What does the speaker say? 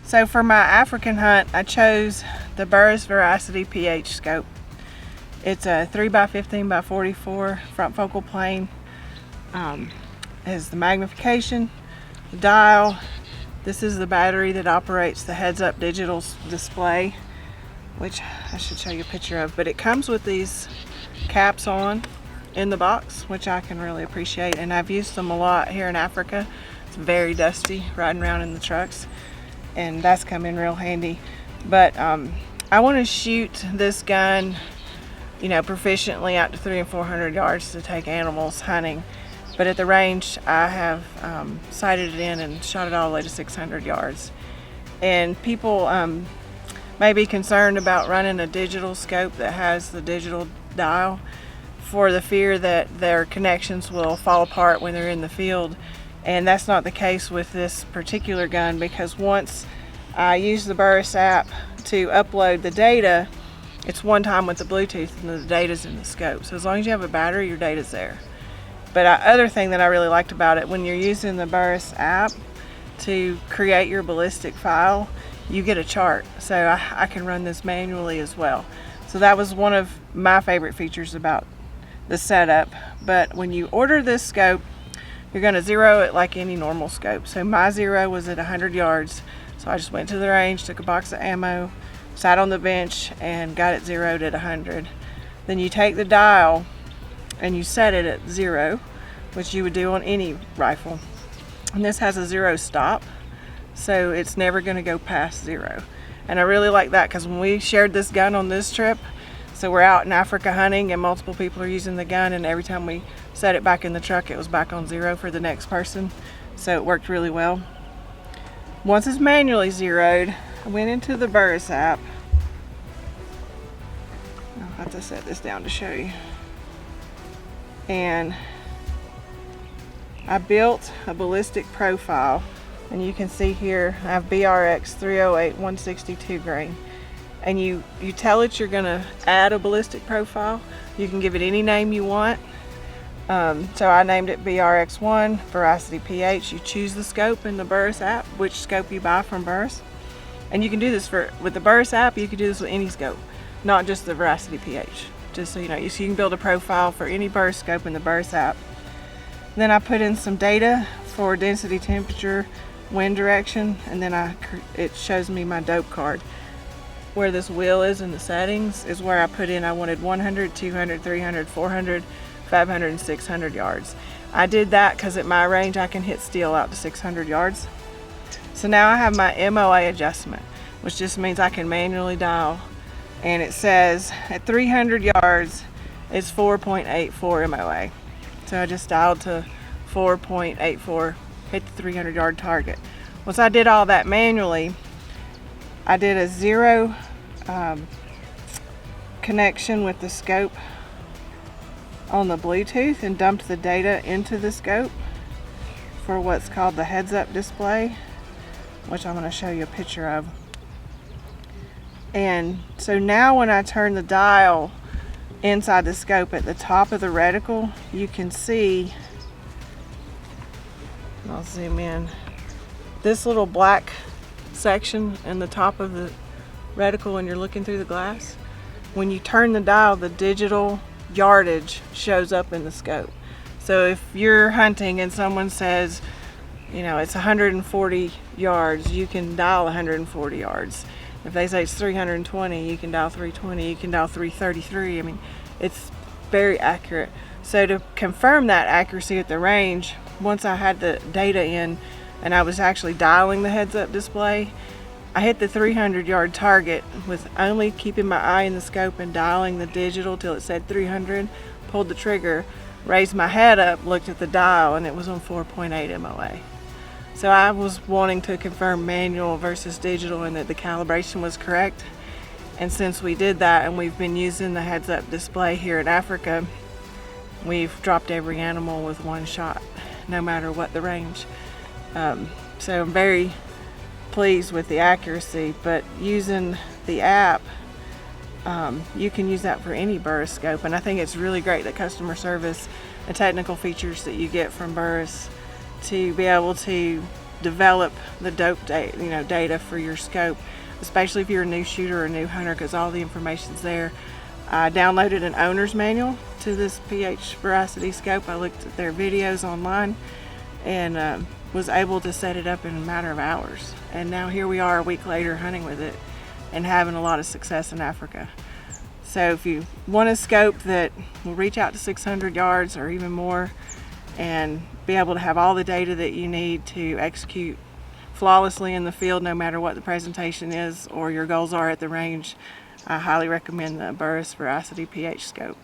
So for my African hunt, I chose the Burris Veracity PH Scope. It's a 3x15x44 front focal plane. Has the magnification, the dial. This is the battery that operates the heads-up digital display, which I should show you a picture of, but it comes with these caps on in the box, which I can really appreciate, and I've used them a lot here in Africa. It's very dusty riding around in the trucks, and that's come in real handy. But I want to shoot this gun, you know, proficiently out to 300 and 400 yards to take animals hunting. But at the range, I have sighted it in and shot it all the way to 600 yards. And people may be concerned about running a digital scope that has the digital dial for the fear that their connections will fall apart when they're in the field. And that's not the case with this particular gun, because once I use the Burris app to upload the data, it's one time with the Bluetooth and the data's in the scope. So as long as you have a battery, your data's there. But other thing that I really liked about it, when you're using the Burris app to create your ballistic file, you get a chart. So I can run this manually as well. So that was one of my favorite features about the setup. But when you order this scope, you're going to zero it like any normal scope. So my zero was at 100 yards. So I just went to the range, took a box of ammo, sat on the bench, and got it zeroed at 100. Then you take the dial and you set it at 0, which you would do on any rifle. And this has a 0 stop, so it's never going to go past 0. And I really like that, because when we shared this gun on this trip, so we're out in Africa hunting and multiple people are using the gun, and every time we set it back in the truck, it was back on 0 for the next person. So it worked really well. Once it's manually zeroed, I went into the Burris app. I'll have to set this down to show you. And I built a ballistic profile, and you can see here I have BRX 308 162 grain, and you tell it you're gonna add a ballistic profile. You can give it any name you want. So I named it BRX1 Veracity PH. You choose the scope in the Burris app, which scope you buy from Burris, and you can do this with the Burris app. You can do this with any scope, not just the Veracity PH. Just so you know, you can build a profile for any Burris scope in the Burris app. Then I put in some data for density, temperature, wind direction, and then it shows me my dope card. Where this wheel is in the settings is where I put in I wanted 100, 200, 300, 400, 500, and 600 yards. I did that because at my range I can hit steel out to 600 yards. So now I have my MOA adjustment, which just means I can manually dial. And it says at 300 yards it's 4.84 MOA. So I just dialed to 4.84, hit the 300 yard target. Once I did all that manually, I did a 0 connection with the scope on the Bluetooth and dumped the data into the scope for what's called the heads-up display, which I'm going to show you a picture of. And so now when I turn the dial inside the scope at the top of the reticle, you can see, I'll zoom in, this little black section in the top of the reticle when you're looking through the glass. When you turn the dial, the digital yardage shows up in the scope. So if you're hunting and someone says, you know, it's 140 yards, you can dial 140 yards. If they say it's 320, you can dial 320, you can dial 333. I mean, it's very accurate. So to confirm that accuracy at the range, once I had the data in and I was actually dialing the heads-up display, I hit the 300 yard target with only keeping my eye in the scope and dialing the digital till it said 300, pulled the trigger, raised my head up, looked at the dial, and it was on 4.8 MOA. So I was wanting to confirm manual versus digital and that the calibration was correct. And since we did that and we've been using the heads-up display here in Africa, we've dropped every animal with one shot, no matter what the range. So I'm very pleased with the accuracy, but using the app, you can use that for any Burris scope, and I think it's really great that customer service and technical features that you get from Burris to be able to develop the data for your scope, especially if you're a new shooter or a new hunter, because all the information's there. I downloaded an owner's manual to this PH Veracity Scope. I looked at their videos online and was able to set it up in a matter of hours. And now here we are a week later hunting with it and having a lot of success in Africa. So if you want a scope that will reach out to 600 yards or even more and be able to have all the data that you need to execute flawlessly in the field, no matter what the presentation is or your goals are at the range, I highly recommend the Burris Veracity PH Scope.